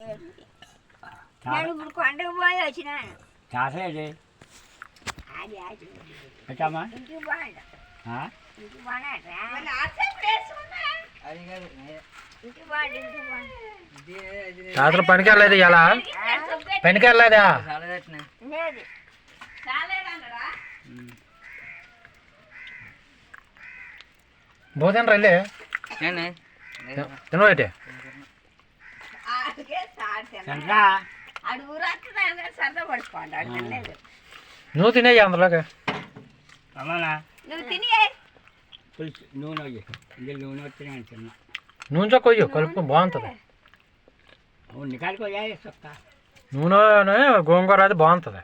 నేను ఇప్పుడు కొండకు పోయి వచ్చినాను. చాసేది అది అది పెట్టామా ఇంటికి బాగుండ ఇంటికి బాగుండరా ఇంటికి బాగుండు ఇంటికి బాగుండు. రాత్రి పనికి వెళ్ళలేదు ఇలా పనికి వెళ్ళలేదా లేదు భోజనం రైలే తినబెట్టే అడుగు రాత్రి సరదా పడుకోండి అడు తినలేదు. నువ్వు తినేయి అందులోకి అమ్మనా నువ్వు తిని పులుసు నూనె అయ్యి ఇందులో నూనె వచ్చినాయి చిన్న నూనె కొయ్యు కలుపు బాగుంటుంది. ఉన్నికాడికి పోయా చొక్క నూనె గోంగూర అది బాగుంటుంది.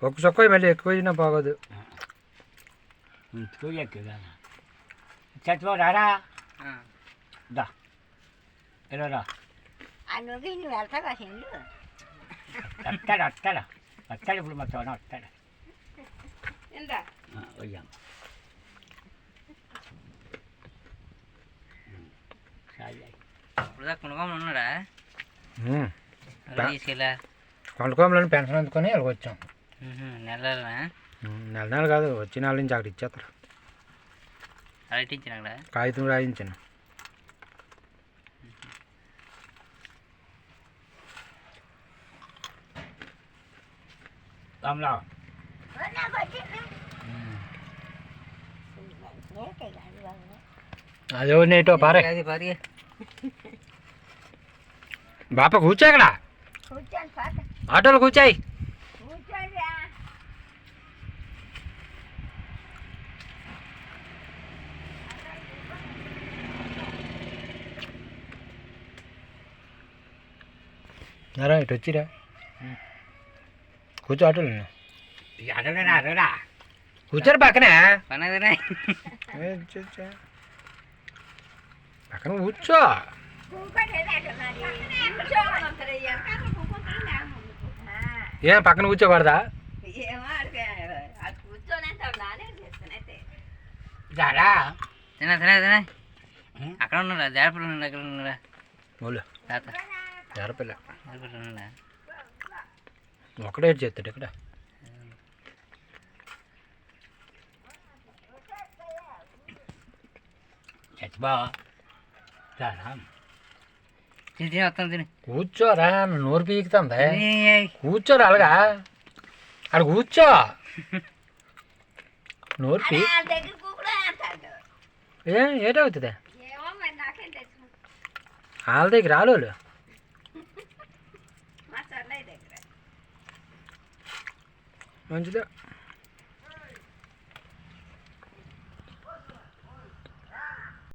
ఒక్క చొక్క మళ్ళీ ఎక్కువ వేసినా బాగోదు. ఉంచుకో ఎక్కువ చచ్చిపోరారా దా ఎలా రా నువ్వు నువ్వు వెళ్తావు కదా ఇల్లు వస్తాడు ఇప్పుడు మా చోన వస్తాడు ఇందా పోయాం కొనుక్కోమని ఉన్నాడా తీసుకెళ్ళా కొండకోమలని పెన్షన్ అందుకొని అక్కడికి వచ్చాం. నెల నెల నెల కాదు వచ్చి నెల నుంచి అక్కడ ఇచ్చేస్తారు. అలా ఇచ్చిన అక్కడ కాగితం రాయించాను. రామ్లా అదే నేటో పారే పారి బాప కూర్చో ఇక్కడ కూర్చోండి పాత ఆటోలో కూర్చాయి. కూర్చోండి నరా ఇటు వచ్చిరా కూర్చో ఆటోలో అడగరా కూర్చోరు పక్కనే పనదినా పక్కన కూర్చో. ఏం పక్కన కూర్చోకూడదా? జారా తినా తినా తినా అక్కడ ఉన్నాడా జాడపల్లి ఉన్నాడు అక్కడ ఉన్నాడా ఓలు తాత ఎరపిల్ల జాడపల్లి ఉన్నాడా ఒకడే చేస్తాడు ఇక్కడ. చచ్చిపో జారా తిని తిని వస్తాను తిని కూర్చోరా నోరు పీకుతుంది. కూర్చోరా అలాగా అక్కడ కూర్చో నోరు పీ దగ్గర కూడా అంటాడు ఏటవుతుంది ఏమో మరి నాకేం తెలుసు వాళ్ళ దగ్గర రాలోలు మా సన్నయ్య దగ్గర మంచిదే.